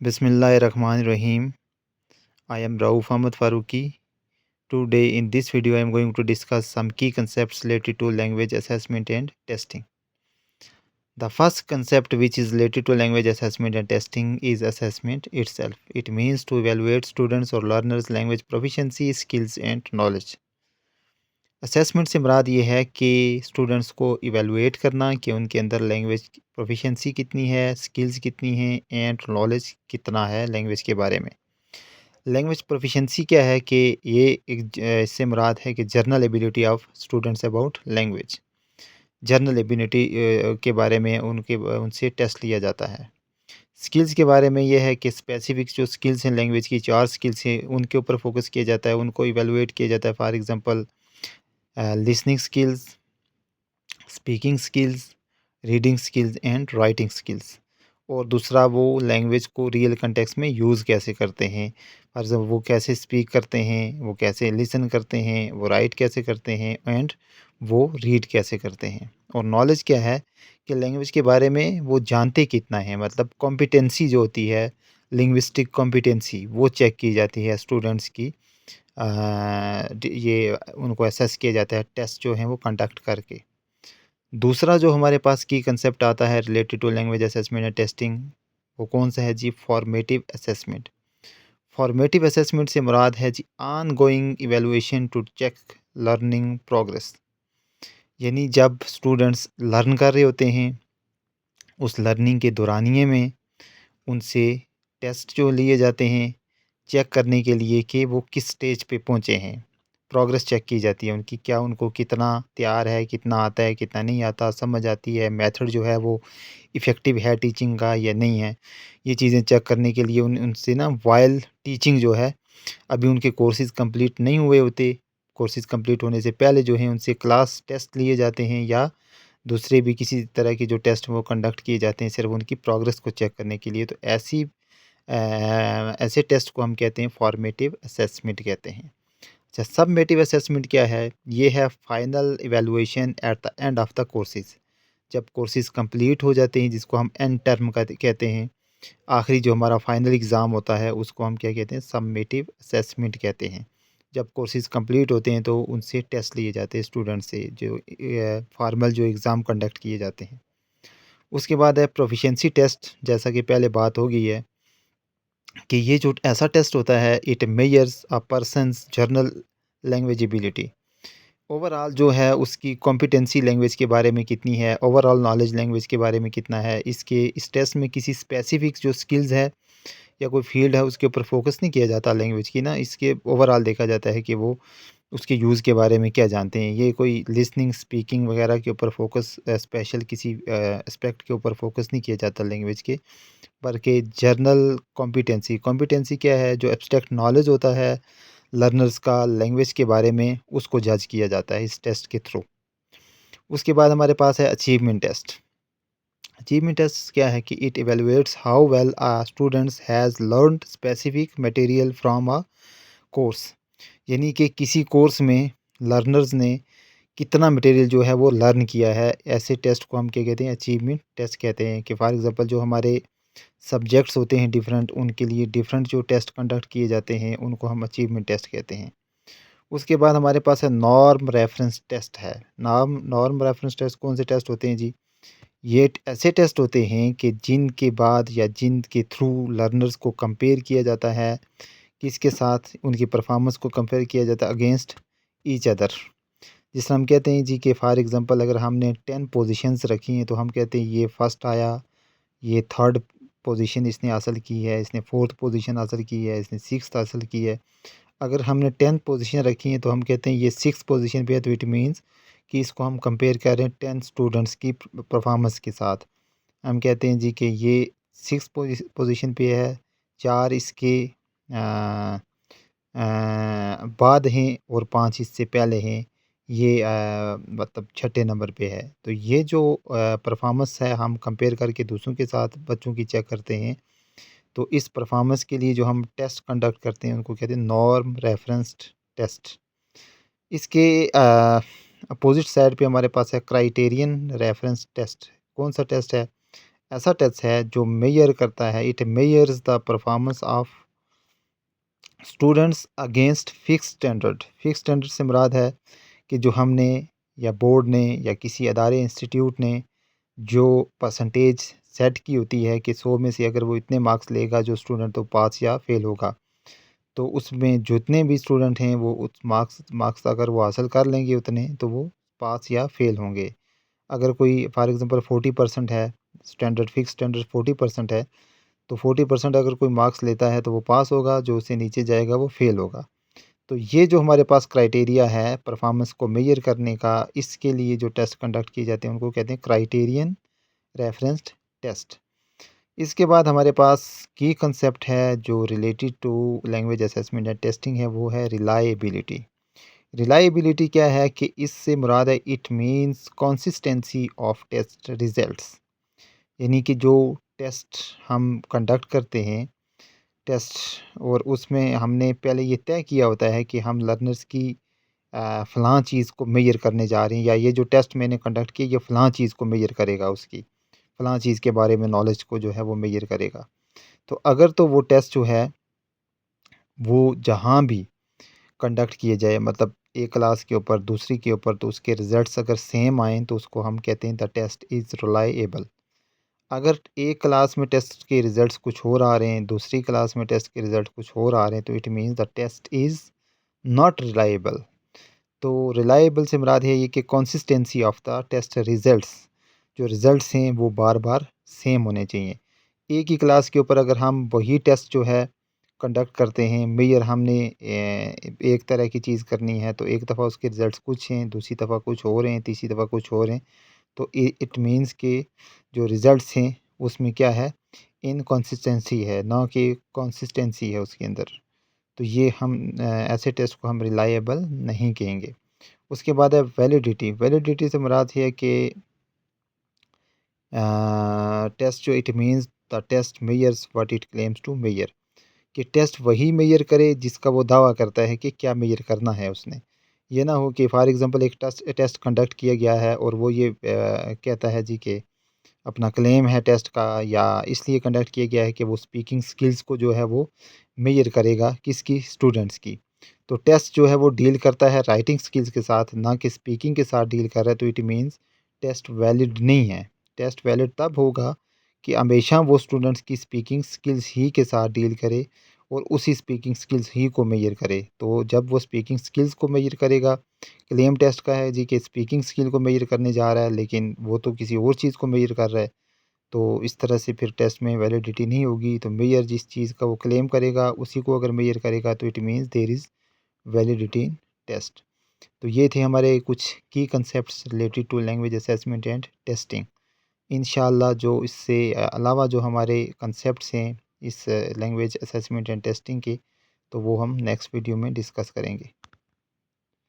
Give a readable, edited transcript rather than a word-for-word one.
Bismillahirrahmanirrahim. I am Rauf Ahmad Faruqi. Today in this video I am going to discuss some key concepts related to language assessment and testing. The first concept which is related to language assessment and testing is assessment itself. It means to evaluate students or learners language proficiency, skills and knowledge. Assessment से मुराद ये है कि students को evaluate करना कि उनके अंदर language proficiency कितनी है, स्किल्स कितनी हैं एंड नॉलेज कितना है लैंग्वेज के बारे में। लैंग्वेज प्रोफिशेंसी क्या है कि ये इससे मुराद है कि journal ability of students about language. Journal ability के बारे में उनसे टेस्ट लिया जाता है। स्किल्स के बारे में ये है कि स्पेसिफिक जो स्किल्स हैं लैंग्वेज की 4 स्किल्स हैं उनके ऊपर फोकस किया जाता है, उनको इवेलुएट किया जाता है। For example listening skills, speaking skills, reading skills and writing skills. और दूसरा वो लैंग्वेज को रियल कंटेक्स्ट में यूज़ कैसे करते हैं, फॉर एग्जाम्पल वो कैसे स्पीक करते हैं, वो कैसे लिसन करते हैं, वो राइट कैसे करते हैं एंड वो रीड कैसे करते हैं। और नॉलेज क्या है कि लैंग्वेज के बारे में वो जानते कितना है, मतलब कॉम्पिटेंसी जो होती है, लिंग्विस्टिक कॉम्पिटेंसी वो चेक की जाती है स्टूडेंट्स की। ये उनको असेस किया जाता है टेस्ट जो हैं वो कंडक्ट करके। दूसरा जो हमारे पास की कंसेप्ट आता है related to language assessment and testing, वो कौन सा है जी? Formative assessment. फॉर्मेटिव असेसमेंट से मुराद है जी ongoing evaluation to check learning progress. यानी जब स्टूडेंट्स लर्न कर रहे होते हैं, उस लर्निंग के दौरानिए में उनसे टेस्ट जो लिए जाते हैं चेक करने के लिए कि वो किस स्टेज पे पहुँचे हैं। प्रोग्रेस चेक की जाती है उनकी, क्या उनको कितना तैयार है, कितना आता है, कितना नहीं आता, समझ आती है, मेथड जो है वो इफ़ेक्टिव है टीचिंग का या नहीं है। ये चीज़ें चेक करने के लिए उनसे ना वाइल टीचिंग जो है, अभी उनके कोर्सेज़ कंप्लीट नहीं हुए होते, कोर्सेज़ कंप्लीट होने से पहले जो है उनसे क्लास टेस्ट लिए जाते हैं या दूसरे भी किसी तरह के जो टेस्ट वो कंडक्ट किए जाते हैं सिर्फ़ उनकी प्रोग्रेस को चेक करने के लिए। तो ऐसे टेस्ट को हम कहते हैं फॉर्मेटिव असेसमेंट कहते हैं। अच्छा, सबमेटिव असेसमेंट क्या है? ये है final evaluation at the end of the courses. जब कोर्सेज़ कंप्लीट हो जाते हैं जिसको हम एंड टर्म कहते हैं, आखिरी जो हमारा फाइनल एग्ज़ाम होता है उसको हम क्या कहते हैं? सबमेटिव असेसमेंट कहते हैं। जब कोर्सेज़ कंप्लीट होते हैं तो उनसे टेस्ट लिए जाते हैं स्टूडेंट से, जो फॉर्मल जो एग्ज़ाम कंडक्ट किए जाते हैं। उसके बाद है प्रोफिशिएंसी टेस्ट, जैसा कि पहले बात हो गई है कि ये जो ऐसा टेस्ट होता है, it measures a persons journal language ability. Overall जो है उसकी कॉम्पिटेंसी लैंग्वेज के बारे में कितनी है, ओवरऑल नॉलेज लैंग्वेज के बारे में कितना है। इस टेस्ट में किसी स्पेसिफिक जो स्किल्स है या कोई फील्ड है उसके ऊपर फोकस नहीं किया जाता लैंग्वेज की ना, इसके ओवरऑल देखा जाता है कि वो उसके यूज़ के बारे में क्या जानते हैं। ये कोई लिसनिंग, स्पीकिंग वगैरह के ऊपर फोकस, स्पेशल किसी एस्पेक्ट के ऊपर फोकस नहीं किया जाता लैंग्वेज के, बल्कि जर्नल कॉम्पिटेंसी। कॉम्पिटेंसी क्या है? जो एब्स्ट्रैक्ट नॉलेज होता है लर्नर्स का लैंग्वेज के बारे में, उसको जज किया जाता है इस टेस्ट के थ्रू। उसके बाद हमारे पास है अचीवमेंट टेस्ट। अचीवमेंट टेस्ट क्या है कि it evaluates how well a students has learned specific material from a course. यानी कि किसी कोर्स में लर्नर्स ने कितना मटेरियल जो है वो लर्न किया है। ऐसे टेस्ट को हम क्या कहते हैं? अचीवमेंट टेस्ट कहते हैं। कि फॉर एग्जांपल जो हमारे सब्जेक्ट्स होते हैं डिफरेंट, उनके लिए डिफरेंट जो टेस्ट कंडक्ट किए जाते हैं उनको हम अचीवमेंट टेस्ट कहते हैं। उसके बाद हमारे पास है नॉर्म रेफरेंस टेस्ट है। नॉर्म रेफरेंस टेस्ट कौन से टेस्ट होते हैं जी? ये ऐसे टेस्ट होते हैं कि जिनके बाद या जिनके थ्रू लर्नर्स को कंपेयर किया जाता है, किसके साथ उनकी परफॉर्मेंस को कंपेयर किया जाता है अगेंस्ट ईच अदर। जिससे हम कहते हैं जी कि फॉर एग्जांपल अगर हमने 10 पोजीशंस रखी हैं तो हम कहते हैं ये फर्स्ट आया, ये थर्ड पोजीशन इसने हासिल की है, इसने फोर्थ पोजीशन हासिल की है, इसने सिक्स्थ हासिल की है। अगर हमने 10th पोजीशन रखी है तो हम कहते हैं ये सिक्स पोजीशन पे है, तो इट मीन्स कि इसको हम कंपेयर कर रहे हैं 10 स्टूडेंट्स की परफॉर्मेंस के साथ। हम कहते हैं जी कि ये सिक्स पोजीशन पे है, चार इसके अ, बाद हैं और पांच इससे पहले हैं। ये मतलब छठे नंबर पे है। तो ये जो परफॉर्मेंस है हम कंपेयर करके दूसरों के साथ बच्चों की चेक करते हैं। तो इस परफॉर्मेंस के लिए जो हम टेस्ट कंडक्ट करते हैं उनको कहते हैं नॉर्म रेफरेंस्ड टेस्ट। इसके अपोजिट साइड पे हमारे पास है क्राइटेरियन रेफरेंस टेस्ट। कौन सा टेस्ट है? ऐसा टेस्ट है जो मेजर करता है, it measures the performance of students against fix standard. Fix standard से मुराद है कि जो हमने या बोर्ड ने या किसी अदारे इंस्टीट्यूट ने जो परसेंटेज सेट की होती है कि 100 में से अगर वो इतने मार्क्स लेगा जो स्टूडेंट तो पास या फेल होगा। तो उसमें जितने भी स्टूडेंट हैं वो उस मार्क्स मार्क्स अगर वो हासिल कर लेंगे उतने तो वो पास या फेल होंगे। अगर कोई फॉर एग्ज़ाम्पल 40% है, स्टैंडर्ड फिक्स स्टैंडर्ड 40% है, तो 40% अगर कोई मार्क्स लेता है तो वो पास होगा, जो उससे नीचे जाएगा वो फेल होगा। तो ये जो हमारे पास क्राइटेरिया है परफॉर्मेंस को मेज़र करने का, इसके लिए जो टेस्ट कंडक्ट किए जाते हैं उनको कहते हैं क्राइटेरियन रेफरेंस्ड टेस्ट। इसके बाद हमारे पास की कंसेप्ट है जो related to language assessment and testing है, वो है रिलायबिलिटी। रिलायबिलिटी क्या है कि इससे मुराद है it means consistency of test results. यानी कि जो टेस्ट हम कंडक्ट करते हैं टेस्ट, और उसमें हमने पहले ये तय किया होता है कि हम लर्नर्स की फ़लाँ चीज़ को मेज़र करने जा रहे हैं, या ये जो टेस्ट मैंने कंडक्ट किया ये फ़लाँ चीज़ को मेज़र करेगा, उसकी फ़लाँ चीज़ के बारे में नॉलेज को जो है वो मेज़र करेगा। तो अगर तो वो टेस्ट जो है वो जहाँ भी कंडक्ट किए जाए, मतलब एक क्लास के ऊपर दूसरी के ऊपर, तो उसके रिज़ल्ट्स अगर सेम आएँ तो उसको हम कहते हैं द टेस्ट इज़ रिलाएबल। अगर एक क्लास में टेस्ट के रिज़ल्ट्स कुछ और आ रहे हैं, दूसरी क्लास में टेस्ट के रिज़ल्ट कुछ और आ रहे हैं, तो it means the test is not reliable. तो रिलाएबल से मुराद है ये कि consistency of the test results, जो रिज़ल्ट्स हैं वो बार-बार सेम होने चाहिए। एक ही क्लास के ऊपर अगर हम वही टेस्ट जो है कंडक्ट करते हैं, मेजर हमने एक तरह की चीज़ करनी है, तो एक दफ़ा उसके रिज़ल्ट्स कुछ हैं, दूसरी दफ़ा कुछ और हैं, तीसरी दफ़ा कुछ और हैं, तो इट मीन्स कि जो रिज़ल्ट्स हैं उसमें क्या है, इनकंसिस्टेंसी है, ना कि कंसिस्टेंसी है उसके अंदर। तो ये हम ऐसे टेस्ट को हम रिलाएबल नहीं कहेंगे। उसके बाद है वैलिडिटी। वैलिडिटी से मुराद ये है कि टेस्ट जो it means the test measures what it claims to measure, कि टेस्ट वही मेजर करे जिसका वो दावा करता है कि क्या मेजर करना है उसने। ये ना हो कि फॉर एग्ज़ाम्पल एक टेस्ट टेस्ट कंडक्ट किया गया है और वो ये कहता है जी कि अपना क्लेम है टेस्ट का, या इसलिए कंडक्ट किया गया है कि वो स्पीकिंग स्किल्स को जो है वो मेजर करेगा, किसकी, स्टूडेंट्स की। तो टेस्ट जो है वो डील करता है राइटिंग स्किल्स के साथ, ना कि स्पीकिंग के साथ डील कर रहा है, तो इट मीन्स टेस्ट वैलिड नहीं है। टेस्ट वैलिड तब होगा कि हमेशा वो स्टूडेंट्स की स्पीकिंग स्किल्स ही के साथ डील करे और उसी स्पीकिंग स्किल्स ही को मेजर करे। तो जब वो स्पीकिंग स्किल्स को मेजर करेगा, क्लेम टेस्ट का है जी कि स्पीकिंग स्किल को मेजर करने जा रहा है, लेकिन वो तो किसी और चीज़ को मेजर कर रहा है, तो इस तरह से फिर टेस्ट में वैलिडिटी नहीं होगी। तो मेजर जिस चीज़ का वो क्लेम करेगा उसी को अगर मेजर करेगा तो it means there is validity in test. तो ये थे हमारे कुछ key concepts related to language assessment and testing. इंशाल्लाह जो इससे अलावा जो हमारे कंसेप्ट्स हैं इस लैंग्वेज असेसमेंट एंड टेस्टिंग के, तो वो हम नेक्स्ट वीडियो में डिस्कस करेंगे।